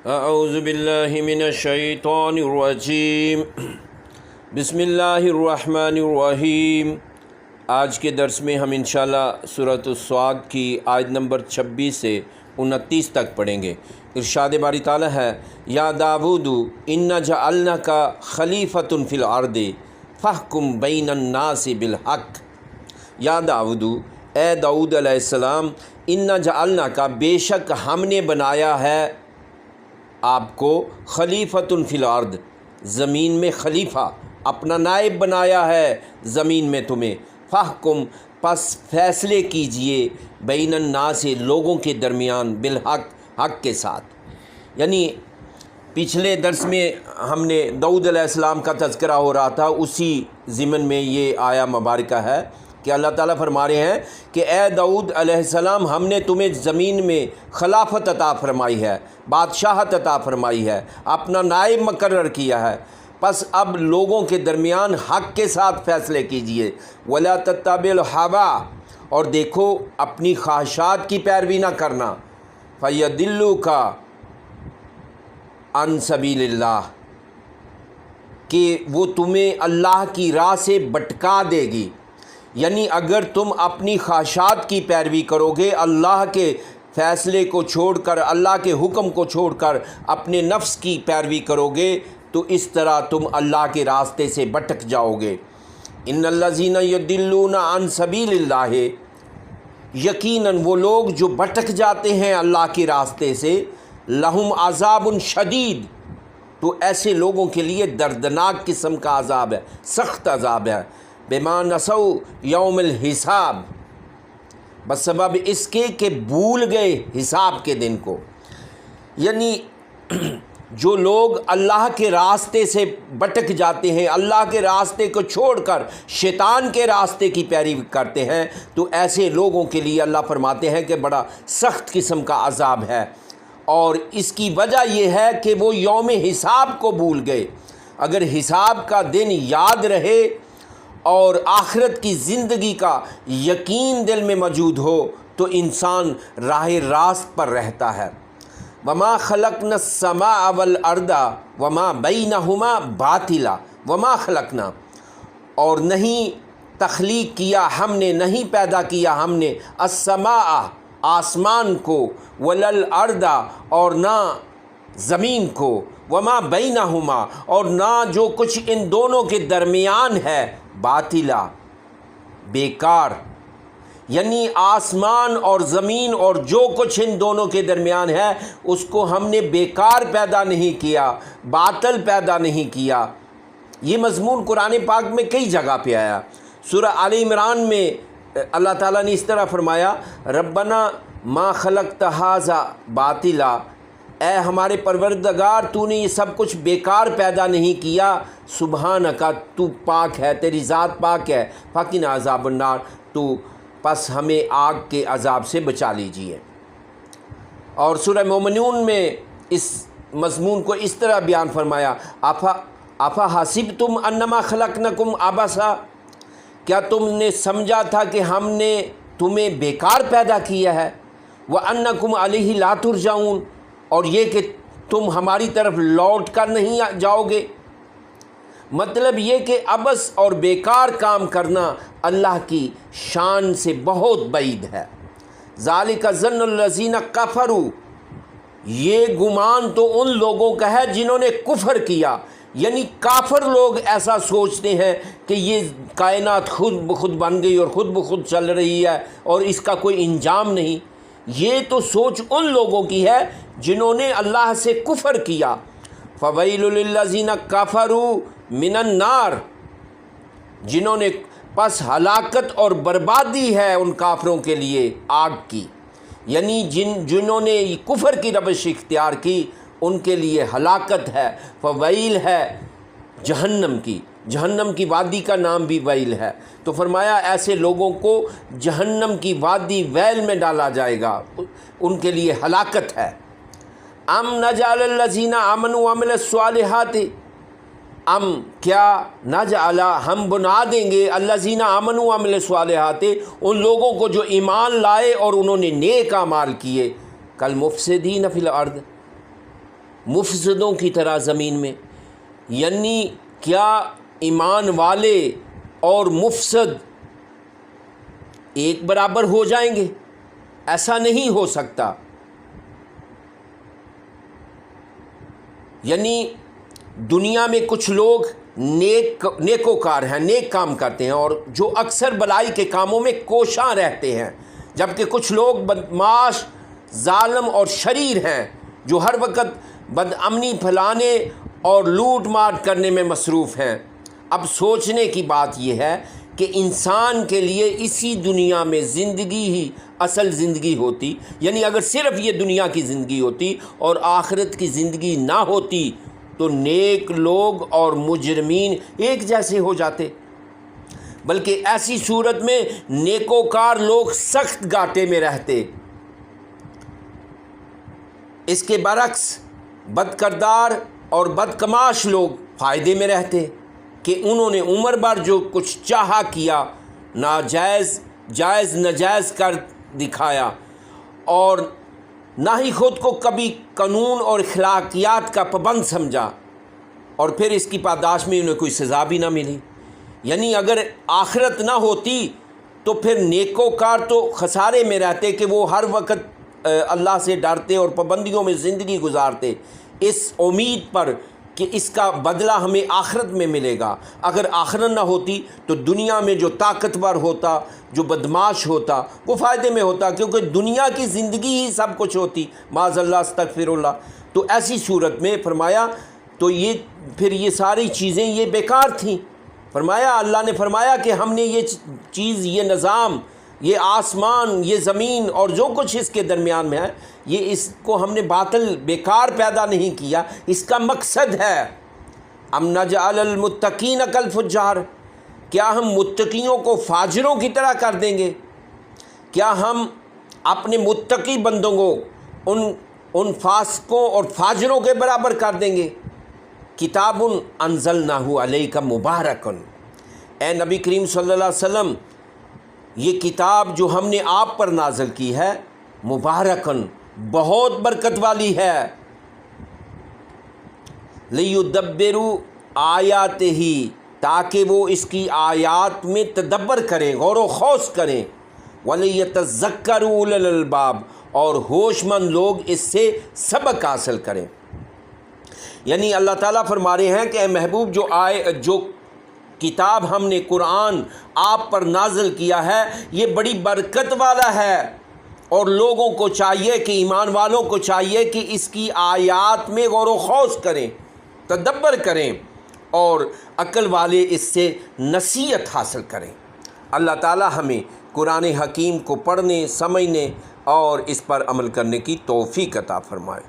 اعوذ باللہ من الشیطان الرجیم بسم اللہ الرحمن الرحیم۔ آج کے درس میں ہم انشاءاللہ سورۃ الصاد کی آیت نمبر 26 سے 29 تک پڑھیں گے۔ ارشاد باری تعالیٰ ہے، یا داود انا جعلناک خلیفۃ فی الارض فاحکم بین الناس بالحق۔ یا داود، اے داؤد علیہ السلام، انا جعلناک، بے شک ہم نے بنایا ہے آپ کو خلیفۃ فی الارض، زمین میں خلیفہ، اپنا نائب بنایا ہے زمین میں تمہیں۔ فاحکم، پس فیصلے کیجئے، بین الناس، لوگوں کے درمیان، بالحق، حق کے ساتھ۔ یعنی پچھلے درس میں ہم نے داؤد علیہ السلام کا تذکرہ ہو رہا تھا، اسی ضمن میں یہ آیا مبارکہ ہے کہ اللہ تعالیٰ فرما رہے ہیں کہ اے داؤد علیہ السلام، ہم نے تمہیں زمین میں خلافت عطا فرمائی ہے، بادشاہت عطا فرمائی ہے، اپنا نائب مقرر کیا ہے، پس اب لوگوں کے درمیان حق کے ساتھ فیصلے کیجئے۔ ولا تتبع الہویٰ، اور دیکھو اپنی خواہشات کی پیروی نہ کرنا، فیضلوک عن سبیل اللہ، کہ وہ تمہیں اللہ کی راہ سے بھٹکا دے گی۔ یعنی اگر تم اپنی خواہشات کی پیروی کرو گے، اللہ کے فیصلے کو چھوڑ کر، اللہ کے حکم کو چھوڑ کر اپنے نفس کی پیروی کرو گے، تو اس طرح تم اللہ کے راستے سے بھٹک جاؤ گے۔ ان الذین یضلون عن سبیل اللہ، یقیناً وہ لوگ جو بھٹک جاتے ہیں اللہ کے راستے سے، لہم عذاب شدید، تو ایسے لوگوں کے لیے دردناک قسم کا عذاب ہے، سخت عذاب ہے۔ بما نسوا یوم الحساب، بسبب اس کے کہ بھول گئے حساب کے دن کو۔ یعنی جو لوگ اللہ کے راستے سے بھٹک جاتے ہیں، اللہ کے راستے کو چھوڑ کر شیطان کے راستے کی پیروی کرتے ہیں، تو ایسے لوگوں کے لیے اللہ فرماتے ہیں کہ بڑا سخت قسم کا عذاب ہے، اور اس کی وجہ یہ ہے کہ وہ یوم حساب کو بھول گئے۔ اگر حساب کا دن یاد رہے اور آخرت کی زندگی کا یقین دل میں موجود ہو، تو انسان راہ راست پر رہتا ہے۔ وما خلقنا السماء والارض وما بینہما باطلا، وما خلقنا، اور نہیں تخلیق کیا ہم نے، نہیں پیدا کیا ہم نے، السماء، آسمان کو، والارض، اور نہ زمین کو، وما بینہما، اور نہ جو کچھ ان دونوں کے درمیان ہے، باطلا، بیکار۔ یعنی آسمان اور زمین اور جو کچھ ان دونوں کے درمیان ہے، اس کو ہم نے بیکار پیدا نہیں کیا، باطل پیدا نہیں کیا۔ یہ مضمون قرآن پاک میں کئی جگہ پہ آیا۔ سورہ آل عمران میں اللہ تعالیٰ نے اس طرح فرمایا، ربنا ما خلقت ھذا باطلا، اے ہمارے پروردگار، تو نے یہ سب کچھ بیکار پیدا نہیں کیا، سبحانک، تو پاک ہے، تیری ذات پاک ہے، فقنا عذاب النار، تو پس ہمیں آگ کے عذاب سے بچا لیجئے۔ اور سورہ مومنون میں اس مضمون کو اس طرح بیان فرمایا، افا حسبتم انما خلقناکم عبثا، کیا تم نے سمجھا تھا کہ ہم نے تمہیں بیکار پیدا کیا ہے، وانکم الیہ لا ترجعون، اور یہ کہ تم ہماری طرف لوٹ کر نہیں جاؤ گے۔ مطلب یہ کہ عبث اور بیکار کام کرنا اللہ کی شان سے بہت بعید ہے۔ ذالک ظن الذین کفروا، یہ گمان تو ان لوگوں کا ہے جنہوں نے کفر کیا۔ یعنی کافر لوگ ایسا سوچتے ہیں کہ یہ کائنات خود بخود بن گئی اور خود بخود چل رہی ہے اور اس کا کوئی انجام نہیں۔ یہ تو سوچ ان لوگوں کی ہے جنہوں نے اللہ سے کفر کیا۔ فویل للذین کفروا من النار، جنہوں نے، پس ہلاکت اور بربادی ہے ان کافروں کے لیے آگ کی۔ یعنی جنہوں نے کفر کی روش اختیار کی، ان کے لیے ہلاکت ہے، فویل ہے جہنم کی۔ جہنم کی وادی کا نام بھی ویل ہے۔ تو فرمایا ایسے لوگوں کو جہنم کی وادی ویل میں ڈالا جائے گا، ان کے لیے ہلاکت ہے۔ ام نجعل الذین آمنوا وعملوا الصالحات، ام کیا نجعل، ہم بنا دیں گے، الذین آمنوا وعملوا الصالحات، ان لوگوں کو جو ایمان لائے اور انہوں نے نیک اعمال کیے، کالمفسدین فی الارض، مفسدوں کی طرح زمین میں؟ یعنی کیا ایمان والے اور مفسد ایک برابر ہو جائیں گے؟ ایسا نہیں ہو سکتا۔ یعنی دنیا میں کچھ لوگ نیکوکار ہیں، نیک کام کرتے ہیں اور جو اکثر بلائی کے کاموں میں کوشاں رہتے ہیں، جبکہ کچھ لوگ بدمعاش، ظالم اور شریر ہیں جو ہر وقت بد امنی پھیلانے اور لوٹ مار کرنے میں مصروف ہیں۔ اب سوچنے کی بات یہ ہے کہ انسان کے لیے اسی دنیا میں زندگی ہی اصل زندگی ہوتی، یعنی اگر صرف یہ دنیا کی زندگی ہوتی اور آخرت کی زندگی نہ ہوتی تو نیک لوگ اور مجرمین ایک جیسے ہو جاتے، بلکہ ایسی صورت میں نیکوکار لوگ سخت گھاٹے میں رہتے۔ اس کے برعکس بد کردار اور بدکماش لوگ فائدے میں رہتے کہ انہوں نے عمر بھر جو کچھ چاہا کیا، ناجائز جائز ناجائز کر دکھایا، اور نہ ہی خود کو کبھی قانون اور اخلاقیات کا پابند سمجھا، اور پھر اس کی پاداش میں انہیں کوئی سزا بھی نہ ملی۔ یعنی اگر آخرت نہ ہوتی تو پھر نیکوکار تو خسارے میں رہتے کہ وہ ہر وقت اللہ سے ڈرتے اور پابندیوں میں زندگی گزارتے، اس امید پر کہ اس کا بدلہ ہمیں آخرت میں ملے گا۔ اگر آخرت نہ ہوتی تو دنیا میں جو طاقتور ہوتا، جو بدمعاش ہوتا، وہ فائدے میں ہوتا، کیونکہ دنیا کی زندگی ہی سب کچھ ہوتی، معاذ اللہ استغفر اللہ۔ تو ایسی صورت میں فرمایا تو یہ ساری چیزیں یہ بیکار تھیں۔ فرمایا اللہ نے فرمایا کہ ہم نے یہ چیز، یہ نظام، یہ آسمان، یہ زمین اور جو کچھ اس کے درمیان میں ہے، یہ اس کو ہم نے باطل بیکار پیدا نہیں کیا، اس کا مقصد ہے ام نجعل المتقین کالفجار، کیا ہم متقیوں کو فاجروں کی طرح کر دیں گے؟ کیا ہم اپنے متقی بندوں کو ان فاسقوں اور فاجروں کے برابر کر دیں گے؟ کتاب انزلناہ علیک مبارک، اے نبی کریم صلی اللہ علیہ وسلم، یہ کتاب جو ہم نے آپ پر نازل کی ہے، مبارکن، بہت برکت والی ہے، لیدبروا آیاتہ، تاکہ وہ اس کی آیات میں تدبر کریں، غور و خوض کریں، ولیتذکروا اولو الالباب، اور ہوش مند لوگ اس سے سبق حاصل کریں۔ یعنی اللہ تعالیٰ فرما رہے ہیں کہ اے محبوب، جو کتاب ہم نے قرآن آپ پر نازل کیا ہے، یہ بڑی برکت والا ہے، اور لوگوں کو چاہیے کہ ایمان والوں کو چاہیے کہ اس کی آیات میں غور و خوض کریں، تدبر کریں، اور عقل والے اس سے نصیحت حاصل کریں۔ اللہ تعالیٰ ہمیں قرآن حکیم کو پڑھنے، سمجھنے اور اس پر عمل کرنے کی توفیق عطا فرمائے۔